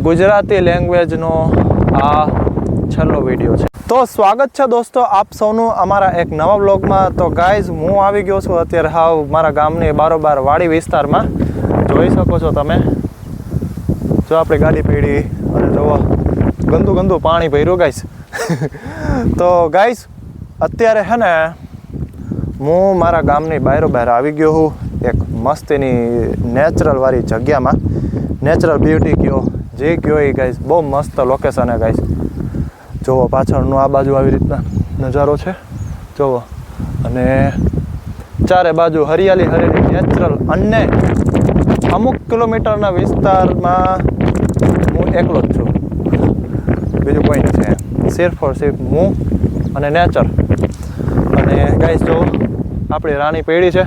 ગુજરાતી લેંગ્વેજનો આ છેલ્લો વિડીયો છે. તો સ્વાગત છે દોસ્તો આપ સૌનું અમારા એક નવા વ્લોગમાં. તો ગાઈઝ હું આવી ગયો છું અત્યારે હાવ મારા ગામની બારોબાર વાડી વિસ્તારમાં. જોઈ શકો છો તમે, જો આપણી ગાડી પડી અને જો ગંદુ પાણી ભર્યું ગાઈઝ. તો ગાઈઝ અત્યારે છે ને હું મારા ગામની બારોબાર આવી ગયો છું એક મસ્તીની નેચરલ વાળી જગ્યામાં. નેચરલ બ્યુટી કયો જે કયો એ ગાઈઝ બહુ મસ્ત લોકેશન છે ગાઈઝ. જુઓ પાછળનું આ બાજુ આવી રીતના નજારો છે જુઓ, અને ચારે બાજુ હરિયાળી નેચરલ. અને અમુક કિલોમીટરના વિસ્તારમાં હું એકલો જ છું, બીજું કોઈ નથી. સિર્ફ ઓર સિર્ફ હું અને નેચર. અને ગાઈસ જો આપણી રાણી પેઢી છે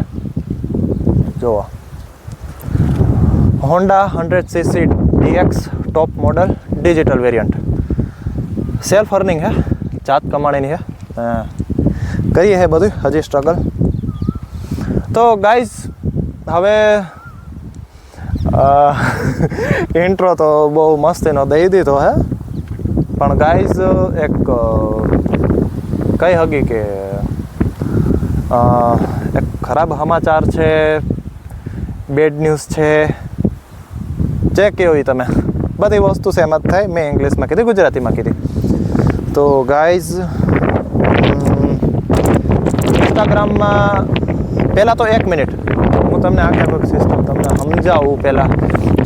જુઓ, Honda 100cc DX top model digital variant. Self earning હે, જાત કમાણીની હે, કરીએ હે બધું હજી સ્ટ્રગલ. તો ગાઈઝ હવે ઇન્ટ્રો તો બહુ મસ્તીનો દઈ દીધો હે, પણ ગાઈઝ એક કહી હકી કે એક ખરાબ સમાચાર છે, બેડ ન્યૂઝ છે, જે કહો એ તમે બધી વસ્તુ સેમ જ થાય. મેં ઇંગ્લિશમાં કીધી, ગુજરાતીમાં કીધી. તો ગાઈઝ ઇન્સ્ટાગ્રામમાં પહેલાં તો 1 મિનિટ હું તમને આખી સિસ્ટમ તમને સમજાવું. પહેલાં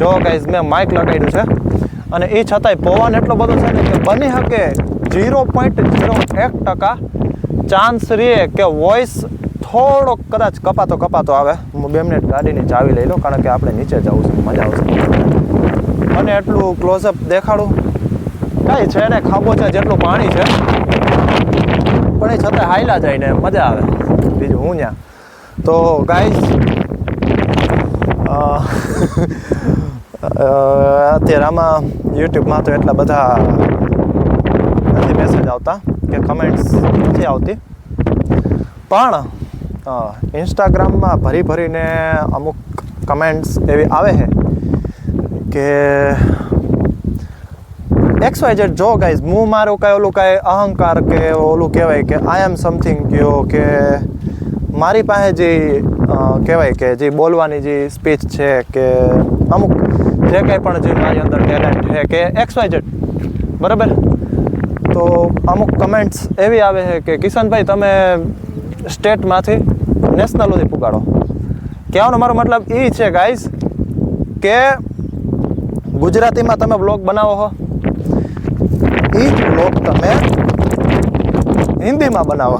જો ગાઈઝ મેં માઇક લગાડ્યું છે અને એ છતાંય પવન એટલો બધો છે ને કે બની શકે 0.01% ચાન્સ રહે કે વોઇસ થોડોક કદાચ કપાતો આવે. હું 2 મિનિટ ગાડીની ચાવી લઈ લઉં, કારણ કે આપણે નીચે જવું છે, મજા આવશે. અને એટલું ક્લોઝઅપ દેખાડું કાંઈ છે ને, ખાબોચા જેટલું પાણી છે પણ એ છતાં હાયલા જાય ને મજા આવે, બીજું હું ત્યાં. તો ગાઈઝ અત્યારે આમાં યુટ્યુબમાં તો એટલા બધા નથી મેસેજ આવતા કે કમેન્ટ્સ નથી આવતી, પણ ઇન્સ્ટાગ્રામમાં ભરીને અમુક કમેન્ટ્સ એવી આવે છે કે XYZ. જો ગાઈઝ હું મારું કાંઈ ઓલું કાંઈ અહંકાર કે ઓલું કહેવાય કે આઈ એમ સમથિંગ કયો કે મારી પાસે જે કહેવાય કે જે બોલવાની જે સ્પીચ છે કે અમુક જે કંઈ પણ જે મારી અંદર ટેલેન્ટ છે કે XYZ બરાબર. તો અમુક કમેન્ટ્સ એવી આવે છે કે કિશનભાઈ તમે સ્ટેટમાંથી નેશનલ સુધી પુગાડો. કહેવાનો મારો મતલબ એ છે ગાઈઝ કે ગુજરાતીમાં તમે બ્લોગ બનાવો છો, એ જ બ્લોગ તમે હિન્દીમાં બનાવો.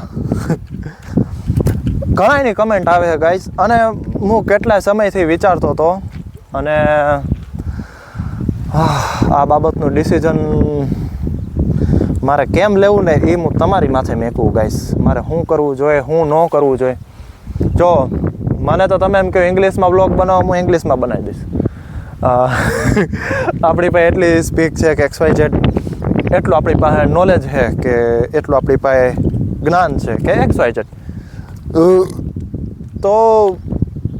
ઘણાની કમેન્ટ આવે છે ગાઈઝ, અને હું કેટલાય સમયથી વિચારતો હતો, અને આ બાબતનું ડિસિઝન મારે કેમ લેવું ને એ હું તમારી માથે મેકવું ગાઈઝ. મારે શું કરવું જોઈએ, શું ન કરવું જોઈએ. જો મને તો તમે એમ કહો ઇંગ્લિશમાં બ્લોગ બનાવો, હું ઇંગ્લિશમાં બનાવી દઈશ. આપણી પાસે એટલી સ્પીક છે કે XYZ, એટલું આપણી પાસે નોલેજ છે કે એટલું આપણી પાસે જ્ઞાન છે કે XYZ. તો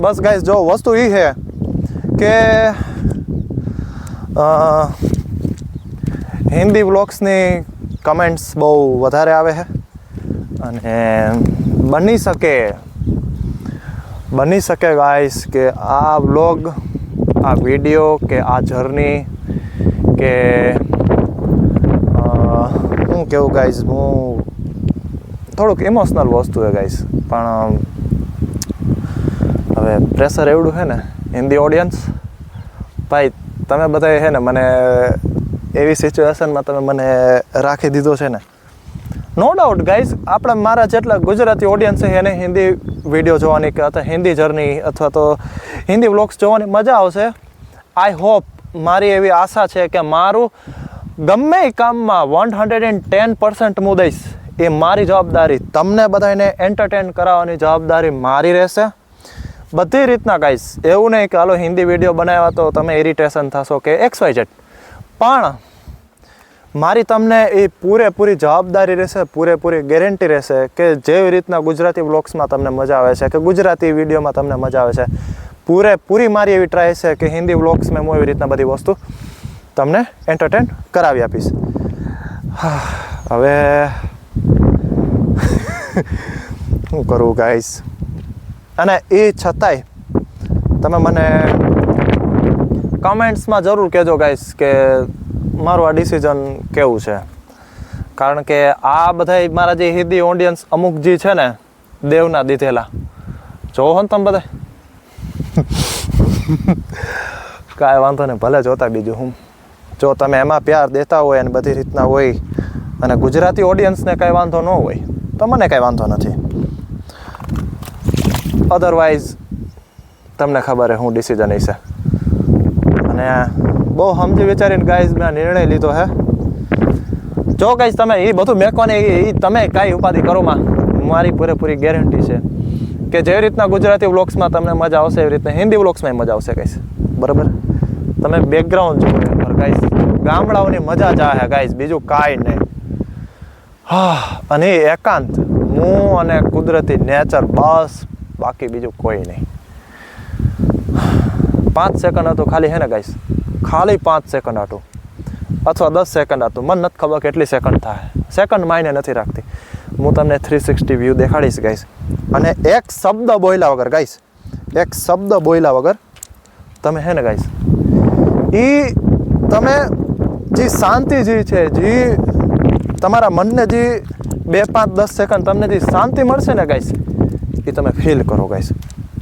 બસ ગાઈઝ જો વસ્તુ એ છે કે હિન્દી વ્લોગ્સની કમેન્ટ્સ બહુ વધારે આવે છે, અને બની શકે ગાઈઝ કે આ વ્લોગ, આ વિડીયો કે આ જર્ની કે હું કેવું ગાઈઝ, હું થોડુંક ઇમોશનલ વસ્તુ છે ગાઈઝ. પણ હવે પ્રેશર એવડું છે ને હિન્દી ઓડિયન્સ ભાઈ, તમે બધા છે ને મને એવી સિચ્યુએશનમાં તમે મને રાખી દીધો છે ને. નો ડાઉટ ગાઈઝ, આપણે મારા જેટલા ગુજરાતી ઓડિયન્સ છે એને હિન્દી વિડીયો જોવાની કે અથવા હિન્દી જર્ની અથવા તો હિન્દી વ્લોગ્સ જોવાની મજા આવશે. આઈ હોપ, મારી એવી આશા છે કે મારું ગમે એ કામમાં 110% હું દઈશ. એ મારી જવાબદારી. તમને બધાને એન્ટરટેન કરાવવાની જવાબદારી મારી રહેશે બધી રીતના ગાઈઝ. એવું નહીં કે હાલો હિન્દી વિડીયો બનાવ્યા તો તમે ઇરિટેશન થશો કે XYZ, પણ મારી તમને એ પૂરેપૂરી જવાબદારી રહેશે, પૂરેપૂરી ગેરંટી રહેશે કે જેવી રીતના ગુજરાતી વ્લોગ્સમાં તમને મજા આવે છે કે ગુજરાતી વિડીયોમાં તમને મજા આવે છે, પૂરેપૂરી મારી એવી ટ્રાય છે કે હિન્દી વ્લોગ્સમાં હું એવી રીતના બધી વસ્તુ તમને એન્ટરટેન કરાવી આપીશ. હવે શું કરું ગાઈસ, અને એ છતાંય તમે મને કમેન્ટ્સમાં જરૂર કહેજો ગાઈસ કે મારું આ ડિસિઝન કેવું છે. કારણ કે આ બધા મારા જે હિન્દી ઓડિયન્સ અમુક જે છે ને દેવના દીધેલા જોવો ને તમે બધા કાંઈ વાંધો નહીં, ભલે જોતા. બીજું હું, જો તમે એમાં પ્યાર દેતા હોય અને બધી રીતના હોય અને ગુજરાતી ઓડિયન્સને કાંઈ વાંધો ન હોય તો મને કાંઈ વાંધો નથી. અધરવાઇઝ તમને ખબર હું ડિસિઝન હશે, અને બહુ સમજી વિચારીને ગાઈઝ મેં નિર્ણય લીધો હે. જો ગાઈઝ તમે એ બધું મેકવાની એ તમે કાંઈ ઉપાધિ કરોમાં મારી પૂરેપૂરી ગેરંટી છે કે જેવી રીતના ગુજરાતી વ્લોગ્સમાં તમને મજા આવશે એવી રીતના હિન્દી વ્લોગ્સમાં મજા આવશે ગાઈઝ. બરાબર, તમે બેકગ્રાઉન્ડ જોવો ગાઈઝ, ગામડાઓની મજા જ આવે ગાઈઝ, બીજું કાંઈ નહીં. અને એકાંત, હું અને કુદરતી નેચર, બસ, બાકી બીજું કોઈ નહીં. 5 સેકન્ડ હતું ખાલી, હે ને ગાઈસ, ખાલી 5 સેકન્ડ હતું અથવા 10 સેકન્ડ હતું, મને નથી ખબર કેટલી સેકન્ડ થાય, સેકન્ડ માયને નથી રાખતી. હું તમને 360 વ્યૂ દેખાડીશ ગાઈસ, અને એક શબ્દ બોલ્યા વગર ગાઈસ, એક શબ્દ બોલ્યા વગર તમે હે ને ગાઈસ, એ તમે જે શાંતિ જે છે, જે તમારા મનને જે 2, 5, 10 સેકન્ડ તમને જે શાંતિ મળશે ને ગાઈસ, એ તમે ફીલ કરો ગાઈસ.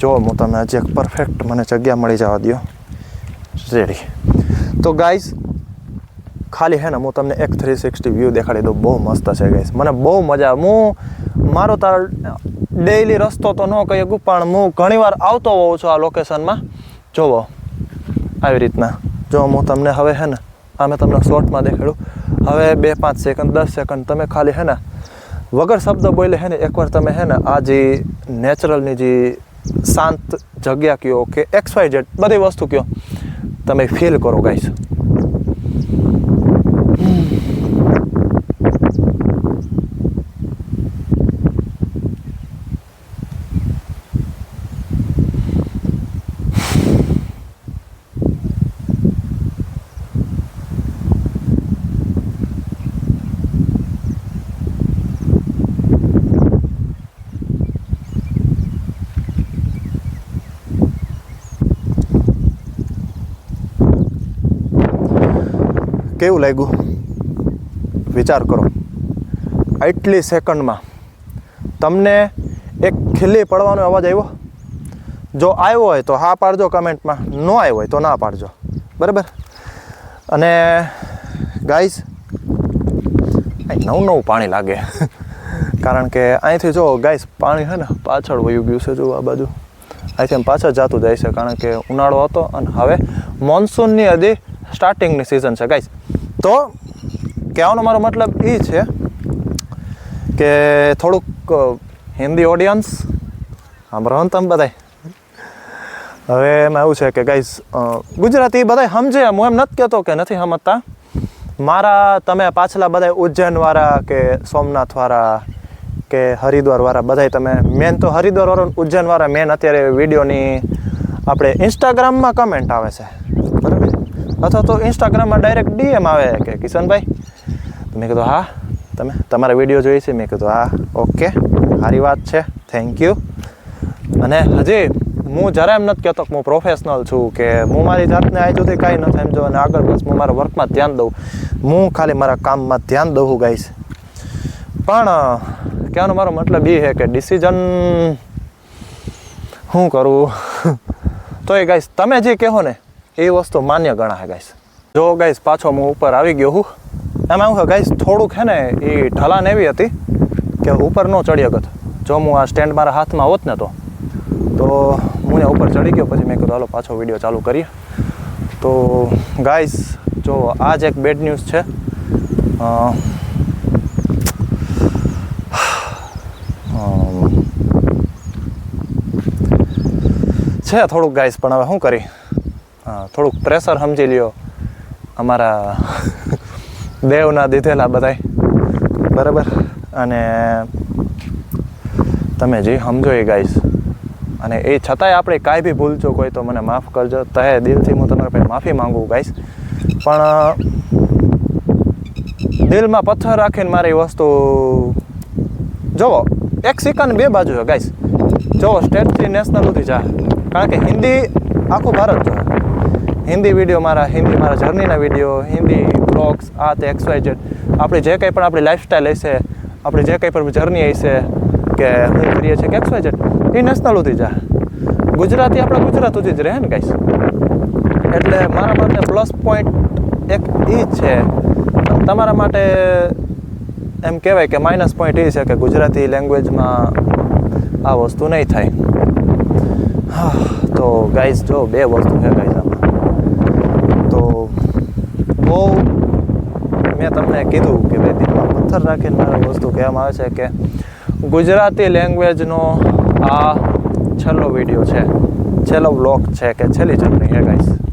જો હું તમને હજી એક પરફેક્ટ મને જગ્યા મળી જવા દો, રેડી. તો ગાઈસ ખાલી હે ને હું તમને એક 360 વ્યૂ દેખાડી દઉં, બહુ મસ્ત છે ગાઈસ, મને બહુ મજા. હું મારો તાર ડેઈલી રસ્તો તો ન કહી શકું, પણ હું ઘણીવાર આવતો હોઉં છું આ લોકેશનમાં. જોવો આવી રીતના, જો હું તમને હવે હે ને આ મેં તમને શોર્ટમાં દેખાડ્યું, હવે 2, 5 સેકન્ડ 10 સેકન્ડ તમે ખાલી હે ને વગર શબ્દ બોલે હે ને એકવાર તમે હે ને આ જે નેચરલની જે શાંત જગ્યા કયો કે XYZ બધી વસ્તુ કયો તમે ફીલ કરો ગાઈસ. કેવું લાગ્યું વિચાર કરો. આટલી સેકન્ડમાં તમને એક ખીલી પડવાનો અવાજ આવ્યો? જો આવ્યો હોય તો હા પાડજો કમેન્ટમાં, ન આવ્યો હોય તો ના પાડજો, બરાબર. અને ગાઈઝ અહીં નવું પાણી લાગે કારણ કે અહીંથી જો ગાઈઝ પાણી છે ને પાછળ વયું ગયું છે, જો આ બાજુ અહીંથી એમ પાછળ જતું જાય છે, કારણ કે ઉનાળો હતો અને હવે મોન્સૂનની હજી સ્ટાર્ટિંગની સિઝન છે ગાઈઝ. તો કહેવાનો મારો મતલબ એ છે કે થોડુંક હિન્દી ઓડિયન્સ સાંભળો ને તમે બધાય. હવે એમાં એવું છે કે ગાઈઝ ગુજરાતી બધાય સમજે, હું એમ નથી કહેતો કે નથી સમજતા. મારા તમે પાછલા બધા ઉજ્જૈનવાળા કે સોમનાથવાળા કે હરિદ્વારવાળા બધાય તમે મેન તો હરિદ્વારવાળા ઉજ્જૈનવાળા મેન અત્યારે વિડીયોની આપણે ઇન્સ્ટાગ્રામમાં કમેન્ટ આવે છે, બરાબર, અથવા તો ઇન્સ્ટાગ્રામમાં ડાયરેક્ટ DM આવે કે કિશનભાઈ, મેં કીધું હા તમે તમારા વિડીયો જોઈ છે, મેં કીધું હા ઓકે સારી વાત છે, થેન્ક યુ. અને હજી હું જરા એમ નથી કહેતો કે હું પ્રોફેશનલ છું કે હું મારી જાતને આજ સુધી કાંઈ નથી સમજો અને આગળ બસ હું મારા વર્કમાં ધ્યાન દઉં, હું ખાલી મારા કામમાં ધ્યાન દઉં ગાઈશ. પણ કહેવાનો મારો મતલબ એ છે કે ડિસિઝન શું કરું તો એ ગાઈશ તમે જે કહો ને એ વસ્તુ માન્ય ગણાય ગાઈશ. જો ગાઈશ પાછો હું ઉપર આવી ગયો હું, એમાં એવું છે ગાઈશ થોડુંક છે ને એ ઢલાન એવી હતી કે ઉપર ન ચડી શકત. જો હું આ સ્ટેન્ડ મારા હાથમાં હોત ને તો હું ઉપર ચડી ગયો. પછી મેં કીધું હાલો પાછો વિડીયો ચાલુ કરીએ. તો ગાઈસ જો આ જ એક બેડ ન્યૂઝ છે. છે થોડુંક ગાઈસ, પણ હવે શું કરી, થોડુંક પ્રેશર સમજી લ્યો અમારા દેવના દીધેલા બધાય, બરાબર. અને તમે જે સમજો એ ગાઈસ, અને એ છતાંય આપણે કાંઈ બી ભૂલ ચૂક હોય તો મને માફ કરજો, તહે દિલથી હું તમારા પાસે માફી માંગુ ગાઈસ. પણ દિલમાં પથ્થર રાખીને મારી વસ્તુ જોવો, એક સિક્કાની બે બાજુ છે ગાઈસ. જોવો, સ્ટેટથી નેશનલ સુધી જાય, કારણ કે હિન્દી આખું ભારત જોવે. હિન્દી વિડીયો મારા જર્નીના વિડીયો, હિન્દી બ્લોગ્સ, આ તે XYZ, આપણી જે કંઈ પણ આપણી લાઈફસ્ટાઈલ હશે, આપણી જે કંઈ પણ જર્ની હશે કે હું કરીએ છીએ કે XYZ, એ નેશનલ સુધી જાય. ગુજરાતી આપણા ગુજરાત સુધી જ રહે ને ગાઈસ. એટલે મારા માટે પ્લસ પોઈન્ટ એક એ જ છે. તમારા માટે એમ કહેવાય કે માઇનસ પોઈન્ટ એ છે કે ગુજરાતી લેંગ્વેજમાં આ વસ્તુ નહીં થાય. હા, તો ગાઈઝ જો બે વસ્તુ છે ગાઈઝ આમાં. તો બહુ મેં તમને કીધું કે ભાઈ દિલમાં પથ્થર રાખીને મારી વસ્તુ કહેવામાં આવે છે કે ગુજરાતી લેંગ્વેજનો આ છેલ્લો વિડીયો છે, છેલ્લો વ્લોગ છે કે છેલ્લી જર્ની છે ગાઈઝ.